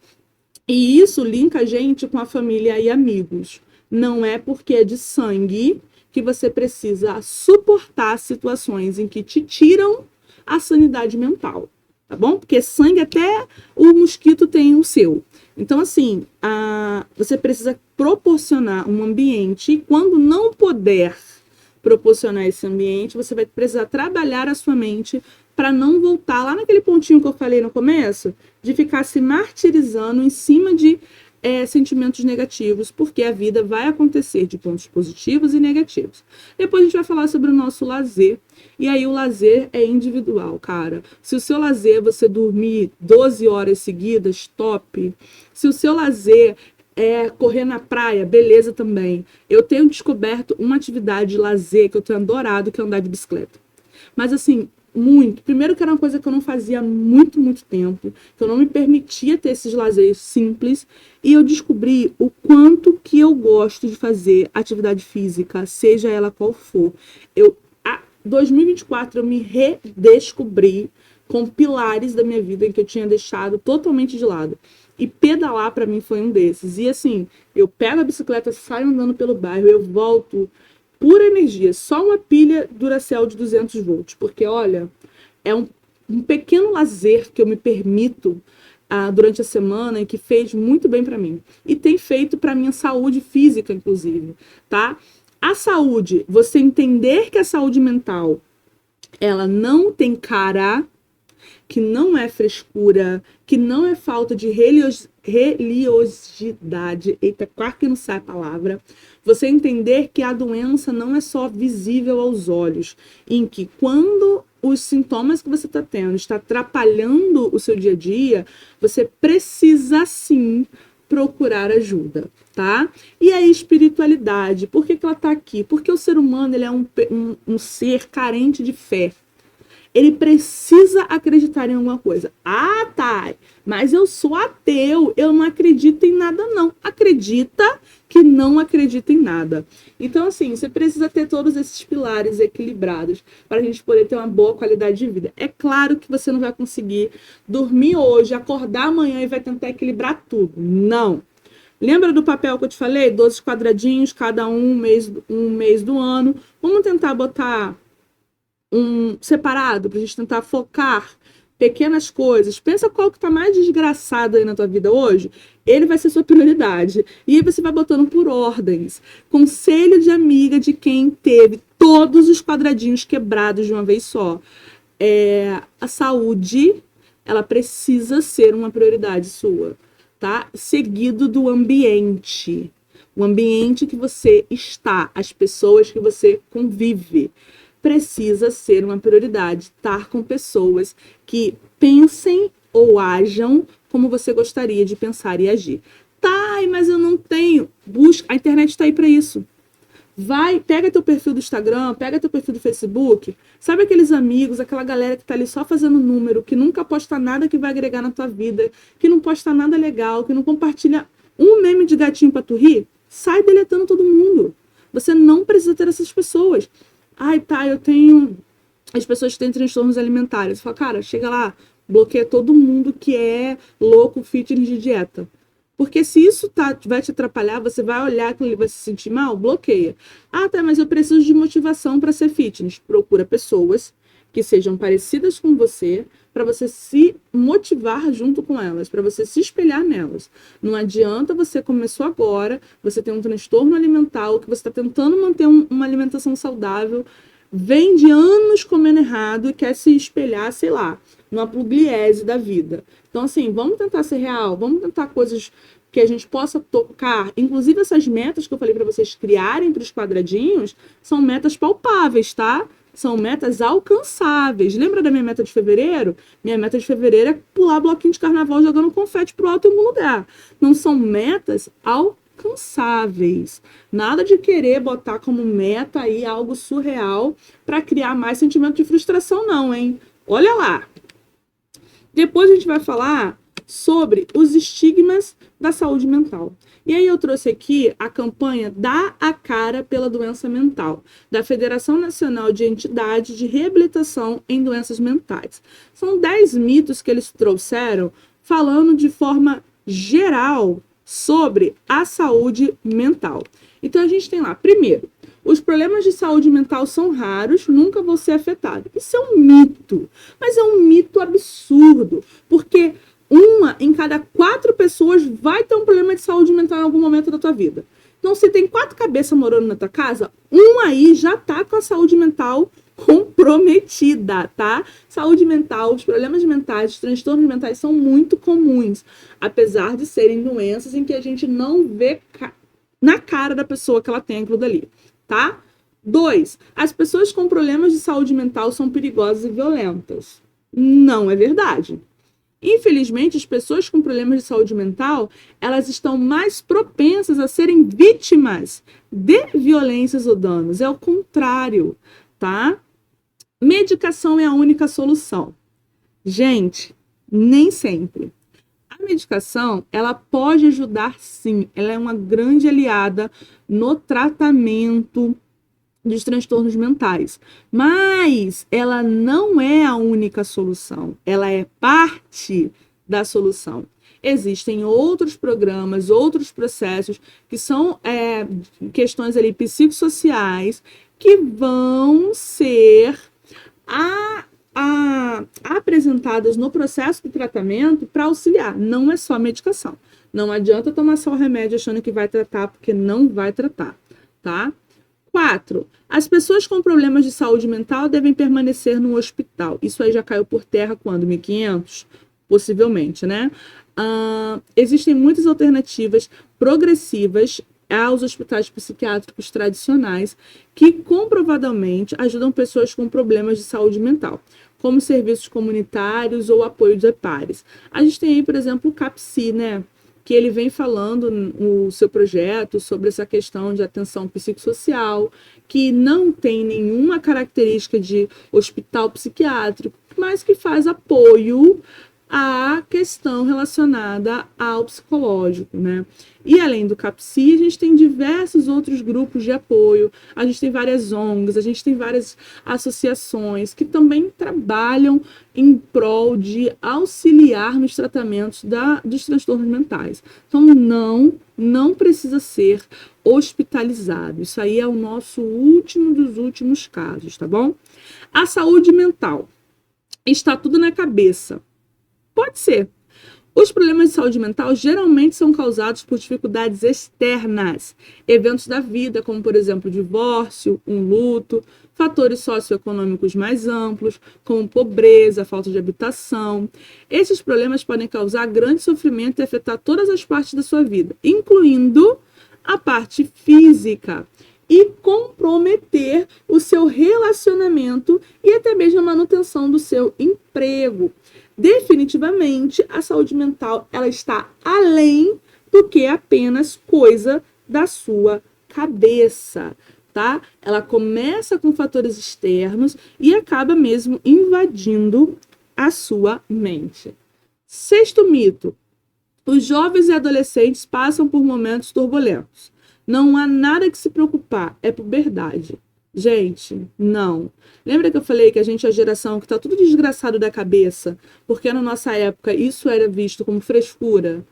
E isso linka a gente com a família e amigos. Não é porque é de sangue que você precisa suportar situações em que te tiram a sanidade mental, tá bom? Porque sangue até o mosquito tem o seu. Então, assim, você precisa proporcionar um ambiente, e quando não puder proporcionar esse ambiente, você vai precisar trabalhar a sua mente para não voltar lá naquele pontinho que eu falei no começo, de ficar se martirizando em cima de sentimentos negativos, porque a vida vai acontecer de pontos positivos e negativos. Depois a gente vai falar sobre o nosso lazer, e aí o lazer é individual, cara. Se o seu lazer é você dormir 12 horas seguidas, top. Se o seu lazer é correr na praia, beleza também. Eu tenho descoberto uma atividade de lazer que eu tenho adorado, que é andar de bicicleta. Mas assim, muito. Primeiro que era uma coisa que eu não fazia há muito, muito tempo, que eu não me permitia ter esses lazeres simples, e eu descobri o quanto que eu gosto de fazer atividade física, seja ela qual for. 2024 eu me redescobri com pilares da minha vida em que eu tinha deixado totalmente de lado. E pedalar para mim foi um desses. E assim, eu pego a bicicleta, saio andando pelo bairro, eu volto pura energia. Só uma pilha Duracell de 200 volts. Porque, olha, é um pequeno lazer que eu me permito durante a semana e que fez muito bem para mim. E tem feito para minha saúde física, inclusive, tá? A saúde, você entender que a saúde mental, ela não tem cara, que não é frescura, que não é falta de religiosidade, eita, quase que não sai a palavra, você entender que a doença não é só visível aos olhos, em que quando os sintomas que você está tendo está atrapalhando o seu dia a dia, você precisa sim procurar ajuda, tá? E a espiritualidade, por que ela está aqui? Porque o ser humano ele é um ser carente de fé. Ele precisa acreditar em alguma coisa. Ah, tá, mas eu sou ateu, eu não acredito em nada não. Acredita que não acredita em nada. Então, assim, você precisa ter todos esses pilares equilibrados para a gente poder ter uma boa qualidade de vida. É claro que você não vai conseguir dormir hoje, acordar amanhã e vai tentar equilibrar tudo. Não. Lembra do papel que eu te falei? 12 quadradinhos, cada um mês do ano. Vamos tentar botar separado, pra gente tentar focar pequenas coisas. Pensa qual que tá mais desgraçado aí na tua vida hoje, ele vai ser sua prioridade. E aí você vai botando por ordens. Conselho de amiga de quem teve todos os quadradinhos quebrados de uma vez só. A saúde, ela precisa ser uma prioridade sua, tá? Seguido do ambiente. O ambiente que você está, as pessoas que você convive. Precisa ser uma prioridade estar com pessoas que pensem ou ajam como você gostaria de pensar e agir. Tá, mas eu não tenho. Busca, a internet está aí para isso. Vai, pega teu perfil do Instagram, pega teu perfil do Facebook, sabe aqueles amigos, aquela galera que tá ali só fazendo número, que nunca posta nada que vai agregar na tua vida, que não posta nada legal, que não compartilha um meme de gatinho pra tu rir? Sai deletando todo mundo. Você não precisa ter essas pessoas. Ai, tá, eu tenho as pessoas que têm transtornos alimentares. Você fala, cara, chega lá, bloqueia todo mundo que é louco, fitness de dieta. Porque se isso vai te atrapalhar, você vai olhar que ele vai se sentir mal, bloqueia. Ah, tá, mas eu preciso de motivação para ser fitness. Procura pessoas que sejam parecidas com você, para você se motivar junto com elas, para você se espelhar nelas. Não adianta você começou agora, você tem um transtorno alimentar, que você está tentando manter uma alimentação saudável, vem de anos comendo errado e quer se espelhar, sei lá, numa pugliese da vida. Então, assim, vamos tentar ser real, vamos tentar coisas que a gente possa tocar. Inclusive, essas metas que eu falei para vocês criarem para os quadradinhos são metas palpáveis, tá? São metas alcançáveis. Lembra da minha meta de fevereiro? Minha meta de fevereiro é pular bloquinho de carnaval jogando confete pro alto em algum lugar. Não são metas alcançáveis. alcançáveis. Nada de querer botar como meta aí algo surreal para criar mais sentimento de frustração, não, hein? Olha lá. Depois a gente vai falar sobre os estigmas da saúde mental. E aí eu trouxe aqui a campanha Dá a Cara pela Doença Mental, da Federação Nacional de Entidades de Reabilitação em Doenças Mentais. São 10 mitos que eles trouxeram falando de forma geral sobre a saúde mental. Então a gente tem lá, primeiro, os problemas de saúde mental são raros, nunca vão ser afetados. Isso é um mito, mas é um mito absurdo, porque uma em cada 4 pessoas vai ter um problema de saúde mental em algum momento da tua vida. Então, se tem 4 cabeças morando na tua casa, um aí já tá com a saúde mental comprometida, tá? Saúde mental, os problemas mentais, os transtornos mentais são muito comuns, apesar de serem doenças em que a gente não vê na cara da pessoa que ela tem aquilo dali, tá? 2, as pessoas com problemas de saúde mental são perigosas e violentas. Não é verdade. Infelizmente, as pessoas com problemas de saúde mental, elas estão mais propensas a serem vítimas de violências ou danos. É o contrário, tá? Medicação é a única solução. Gente, nem sempre. A medicação, ela pode ajudar sim. Ela é uma grande aliada no tratamento dos transtornos mentais, mas ela não é a única solução, ela é parte da solução. Existem outros programas, outros processos que são questões ali psicossociais que vão ser apresentadas no processo de tratamento para auxiliar. Não é só medicação. Não adianta tomar só o remédio achando que vai tratar, porque não vai tratar, tá? 4, as pessoas com problemas de saúde mental devem permanecer no hospital. Isso aí já caiu por terra quando? 1500? Possivelmente, né? Existem muitas alternativas progressivas aos hospitais psiquiátricos tradicionais que comprovadamente ajudam pessoas com problemas de saúde mental, como serviços comunitários ou apoio de pares. A gente tem aí, por exemplo, o CAPSI, né? Que ele vem falando no seu projeto sobre essa questão de atenção psicossocial, que não tem nenhuma característica de hospital psiquiátrico, mas que faz apoio à questão relacionada ao psicológico, né? E além do CAPSI, a gente tem diversos outros grupos de apoio, a gente tem várias ONGs, a gente tem várias associações que também trabalham em prol de auxiliar nos tratamentos dos transtornos mentais. Então, não precisa ser hospitalizado. Isso aí é o nosso último dos últimos casos, tá bom? A saúde mental. Está tudo na cabeça. Pode ser. Os problemas de saúde mental geralmente são causados por dificuldades externas, eventos da vida, como, por exemplo, divórcio, um luto, fatores socioeconômicos mais amplos, como pobreza, falta de habitação. Esses problemas podem causar grande sofrimento e afetar todas as partes da sua vida, incluindo a parte física, e comprometer o seu relacionamento e até mesmo a manutenção do seu emprego. Definitivamente, a saúde mental ela está além do que apenas coisa da sua cabeça, tá? Ela começa com fatores externos e acaba mesmo invadindo a sua mente. 6º mito. Os jovens e adolescentes passam por momentos turbulentos. Não há nada que se preocupar, é puberdade. Gente, não. Lembra que eu falei que a gente é a geração que tá tudo desgraçado da cabeça? Porque na nossa época isso era visto como frescura.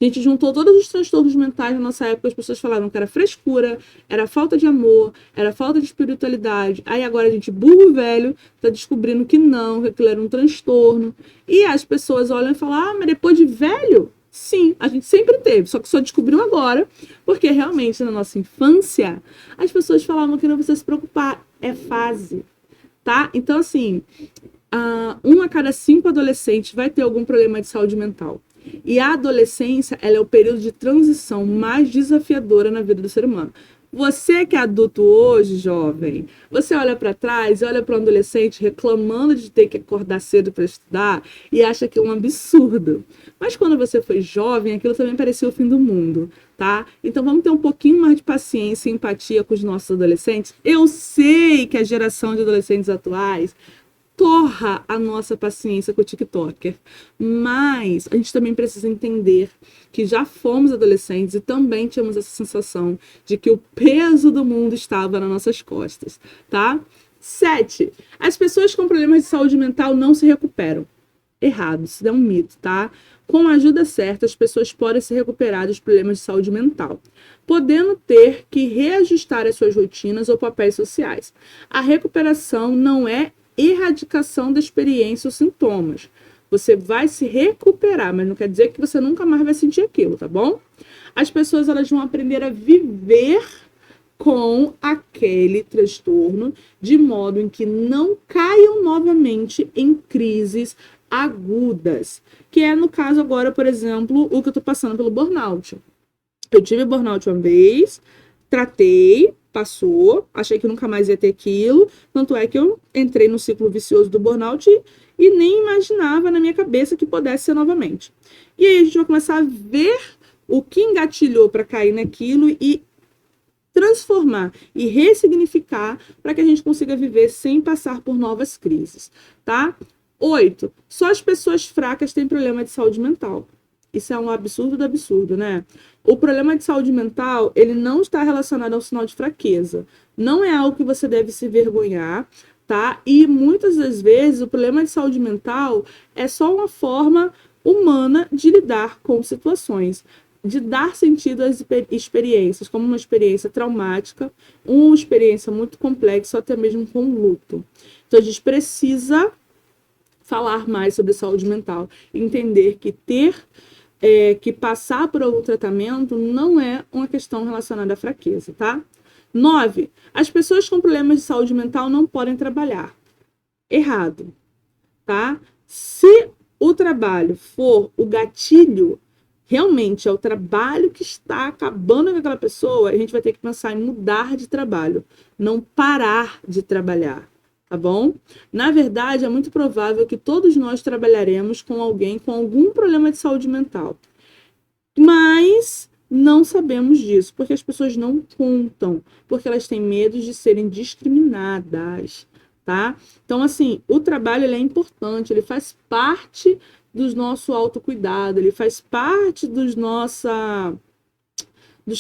A gente juntou todos os transtornos mentais na nossa época, as pessoas falavam que era frescura, era falta de amor, era falta de espiritualidade. Aí agora a gente, burro velho, tá descobrindo que não, que aquilo era um transtorno. E as pessoas olham e falam, mas depois de velho? Sim, a gente sempre teve, só que só descobriu agora, porque realmente na nossa infância as pessoas falavam que não precisa se preocupar, é fase, tá? Então assim, 1 a cada 5 adolescentes vai ter algum problema de saúde mental. E a adolescência, ela é o período de transição mais desafiadora na vida do ser humano. Você que é adulto hoje, jovem, você olha para trás e olha para um adolescente reclamando de ter que acordar cedo para estudar e acha que é um absurdo. Mas quando você foi jovem, aquilo também parecia o fim do mundo, tá? Então vamos ter um pouquinho mais de paciência e empatia com os nossos adolescentes. Eu sei que a geração de adolescentes atuais torra a nossa paciência com o TikToker. Mas a gente também precisa entender que já fomos adolescentes e também tínhamos essa sensação de que o peso do mundo estava nas nossas costas, tá? 7. As pessoas com problemas de saúde mental não se recuperam. Errado, isso é um mito, tá? Com a ajuda certa, as pessoas podem se recuperar dos problemas de saúde mental, podendo ter que reajustar as suas rotinas ou papéis sociais. A recuperação não é erradicação da experiência ou sintomas. Você vai se recuperar, mas não quer dizer que você nunca mais vai sentir aquilo, tá bom? As pessoas elas vão aprender a viver com aquele transtorno de modo em que não caiam novamente em crises agudas, que é no caso agora, por exemplo, o que eu tô passando pelo burnout. Eu tive burnout uma vez, tratei, passou, achei que nunca mais ia ter aquilo, tanto é que eu entrei no ciclo vicioso do burnout e nem imaginava na minha cabeça que pudesse ser novamente. E aí a gente vai começar a ver o que engatilhou para cair naquilo e transformar e ressignificar para que a gente consiga viver sem passar por novas crises, tá? 8. Só as pessoas fracas têm problema de saúde mental. Isso é um absurdo do absurdo, né? O problema de saúde mental, ele não está relacionado ao sinal de fraqueza. Não é algo que você deve se vergonhar, tá? E muitas das vezes o problema de saúde mental é só uma forma humana de lidar com situações, de dar sentido às experiências, como uma experiência traumática, uma experiência muito complexa, ou até mesmo com luto. Então a gente precisa falar mais sobre saúde mental, entender que que passar por algum tratamento não é uma questão relacionada à fraqueza, tá? 9. As pessoas com problemas de saúde mental não podem trabalhar. Errado, tá? Se o trabalho for o gatilho, realmente é o trabalho que está acabando com aquela pessoa, a gente vai ter que pensar em mudar de trabalho, não parar de trabalhar. Tá bom? Na verdade, é muito provável que todos nós trabalharemos com alguém com algum problema de saúde mental. Mas não sabemos disso, porque as pessoas não contam, porque elas têm medo de serem discriminadas, tá? Então, assim, o trabalho ele é importante, ele faz parte do nosso autocuidado, ele faz parte dos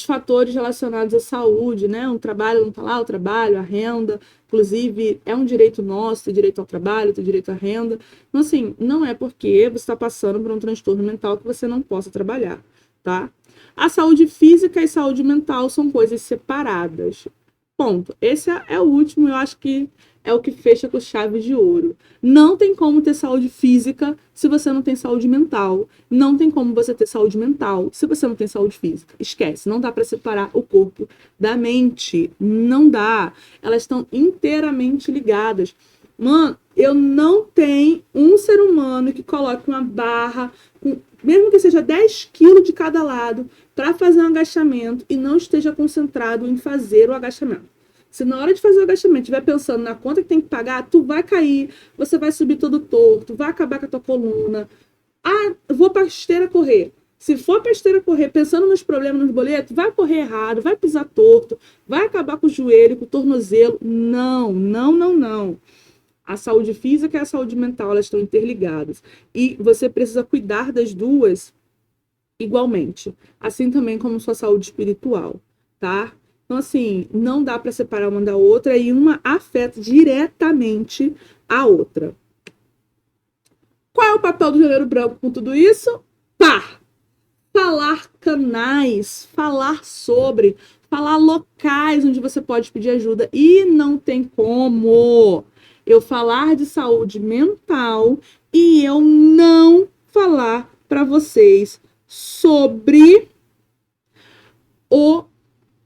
fatores relacionados à saúde, né? Um trabalho não tá lá, o trabalho, a renda, inclusive é um direito nosso, ter direito ao trabalho, ter direito à renda. Então, assim, não é porque você está passando por um transtorno mental que você não possa trabalhar, tá? A saúde física e saúde mental são coisas separadas. Ponto. Esse é o último, eu acho que é o que fecha com chave de ouro. Não tem como ter saúde física se você não tem saúde mental. Não tem como você ter saúde mental se você não tem saúde física. Esquece, não dá para separar o corpo da mente. Não dá. Elas estão inteiramente ligadas. Mano, eu não tenho um ser humano que coloque uma barra, mesmo que seja 10 quilos de cada lado, para fazer um agachamento e não esteja concentrado em fazer o agachamento. Se na hora de fazer o agachamento estiver pensando na conta que tem que pagar, tu vai cair, você vai subir todo torto, vai acabar com a tua coluna. Ah, vou para a esteira correr. Se for para a esteira correr pensando nos problemas, nos boletos, vai correr errado, vai pisar torto, vai acabar com o joelho, com o tornozelo. Não, não, não, não. A saúde física e a saúde mental, elas estão interligadas. E você precisa cuidar das duas igualmente. Assim também como sua saúde espiritual, tá? Então, assim, não dá para separar uma da outra e uma afeta diretamente a outra. Qual é o papel do Janeiro Branco com tudo isso? Pá! Falar canais, falar sobre, falar locais onde você pode pedir ajuda. E não tem como eu falar de saúde mental e eu não falar para vocês sobre o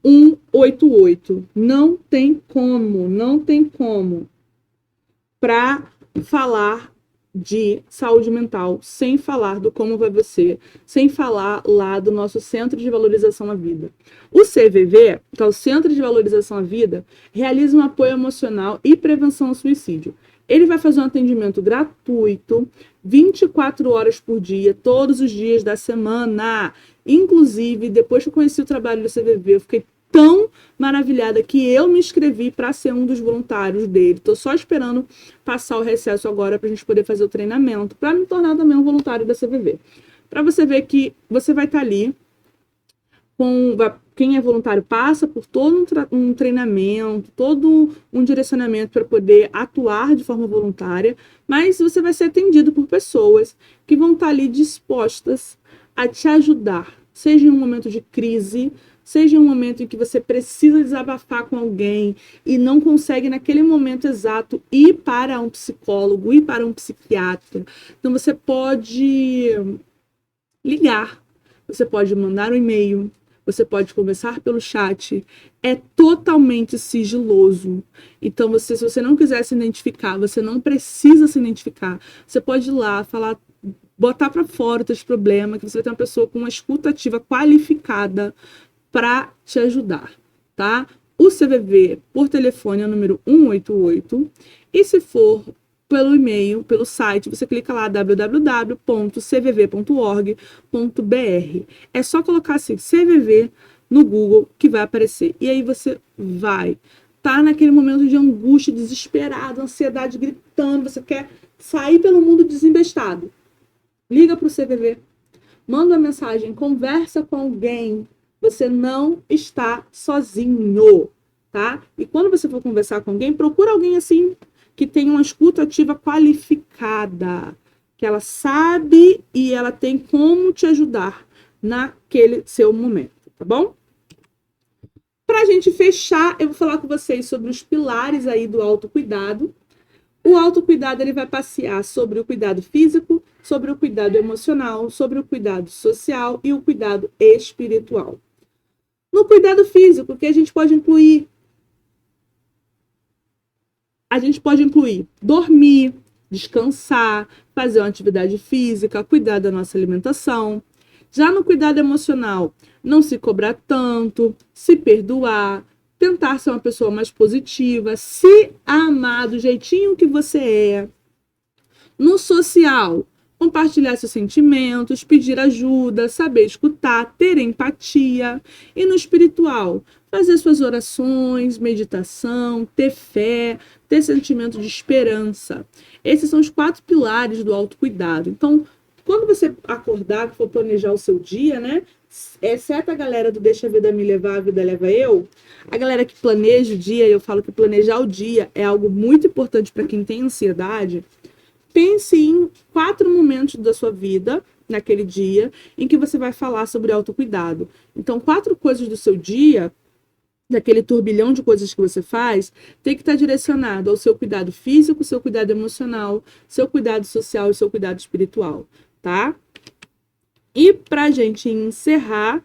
188. Não tem como, não tem como para falar de saúde mental, sem falar do Como Vai Você, sem falar lá do nosso Centro de Valorização à Vida. O CVV, que é o Centro de Valorização à Vida, realiza um apoio emocional e prevenção ao suicídio. Ele vai fazer um atendimento gratuito, 24 horas por dia, todos os dias da semana. Inclusive, depois que eu conheci o trabalho do CVV, eu fiquei tão maravilhada que eu me inscrevi para ser um dos voluntários dele. Estou só esperando passar o recesso agora para a gente poder fazer o treinamento, para me tornar também um voluntário da CVV. Para você ver que você vai estar ali quem é voluntário passa por todo um treinamento, todo um direcionamento para poder atuar de forma voluntária, mas você vai ser atendido por pessoas que vão estar ali dispostas a te ajudar, seja em um momento de crise, seja em um momento em que você precisa desabafar com alguém e não consegue naquele momento exato ir para um psicólogo, ir para um psiquiatra. Então você pode ligar, você pode mandar um e-mail, você pode conversar pelo chat, é totalmente sigiloso. Então, se você não quiser se identificar, você não precisa se identificar. Você pode ir lá, falar, botar para fora os teus problemas, que você vai ter uma pessoa com uma escuta ativa qualificada para te ajudar, tá? O CVV por telefone é o número 188, e se for pelo e-mail, pelo site, você clica lá www.cvv.org.br. É só colocar assim, CVV no Google que vai aparecer. E aí você vai estar naquele momento de angústia, desesperado, ansiedade gritando, você quer sair pelo mundo desembestado. Liga para o CVV, manda uma mensagem, conversa com alguém. Você não está sozinho, tá? E quando você for conversar com alguém, procura alguém assim que tem uma escuta ativa qualificada, que ela sabe e ela tem como te ajudar naquele seu momento, tá bom? Para a gente fechar, eu vou falar com vocês sobre os pilares aí do autocuidado. O autocuidado, ele vai passear sobre o cuidado físico, sobre o cuidado emocional, sobre o cuidado social e o cuidado espiritual. No cuidado físico, o que a gente pode incluir? A gente pode incluir dormir, descansar, fazer uma atividade física, cuidar da nossa alimentação. Já no cuidado emocional, não se cobrar tanto, se perdoar, tentar ser uma pessoa mais positiva, se amar do jeitinho que você é. No social, compartilhar seus sentimentos, pedir ajuda, saber escutar, ter empatia. E no espiritual, fazer suas orações, meditação, ter fé, ter sentimento de esperança. Esses são os 4 pilares do autocuidado. Então, quando você acordar, que for planejar o seu dia, né? Exceto a galera do Deixa a Vida Me Levar, a Vida Leva Eu, a galera que planeja o dia, eu falo que planejar o dia é algo muito importante para quem tem ansiedade. Pense em 4 momentos da sua vida, naquele dia, em que você vai falar sobre autocuidado. Então, 4 coisas do seu dia, daquele turbilhão de coisas que você faz, tem que estar direcionado ao seu cuidado físico, seu cuidado emocional, seu cuidado social e seu cuidado espiritual, tá? E pra gente encerrar,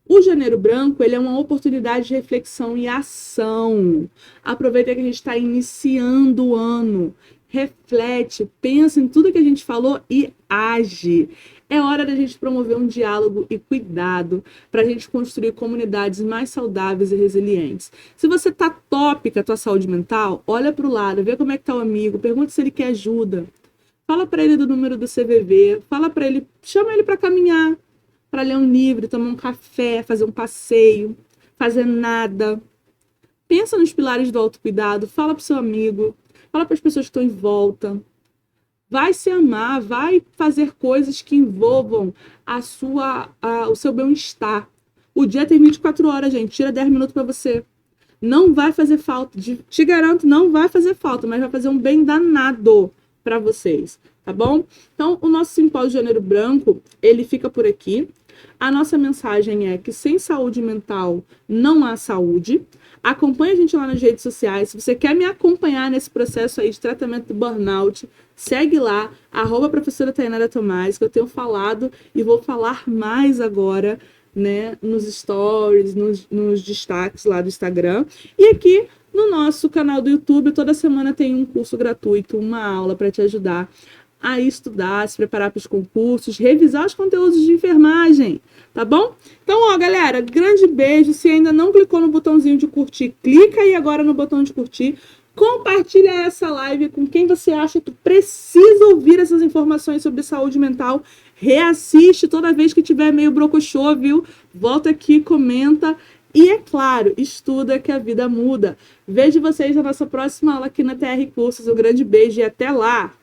o Janeiro Branco, ele é uma oportunidade de reflexão e ação. Aproveita que a gente está iniciando o ano. Reflete, pensa em tudo que a gente falou e age. É hora da gente promover um diálogo e cuidado para a gente construir comunidades mais saudáveis e resilientes. Se você tá top com a tua saúde mental, olha para o lado, vê como é que tá o amigo, pergunta se ele quer ajuda. Fala para ele do número do CVV, fala para ele, chama ele para caminhar, para ler um livro, tomar um café, fazer um passeio, fazer nada. Pensa nos pilares do autocuidado, fala para o seu amigo, fala para as pessoas que estão em volta. Vai se amar, vai fazer coisas que envolvam o seu bem-estar. O dia tem 24 horas, gente. Tira 10 minutos para você. Não vai fazer falta. Te garanto, não vai fazer falta, mas vai fazer um bem danado para vocês, tá bom? Então, o nosso simpósio de Janeiro Branco, ele fica por aqui. A nossa mensagem é que sem saúde mental não há saúde. Acompanhe a gente lá nas redes sociais. Se você quer me acompanhar nesse processo aí de tratamento do burnout, segue lá, @professora Tainara Tomás, que eu tenho falado e vou falar mais agora, né, nos stories, nos destaques lá do Instagram. E aqui no nosso canal do YouTube, toda semana tem um curso gratuito, uma aula para te ajudar a estudar, se preparar para os concursos, revisar os conteúdos de enfermagem, tá bom? Então, ó, galera, grande beijo. Se ainda não clicou no botãozinho de curtir, clica aí agora no botão de curtir. Compartilha essa live com quem você acha que precisa ouvir essas informações sobre saúde mental. Reassiste toda vez que tiver meio brocochô, viu? Volta aqui, comenta. E, é claro, estuda que a vida muda. Vejo vocês na nossa próxima aula aqui na TR Cursos. Um grande beijo e até lá!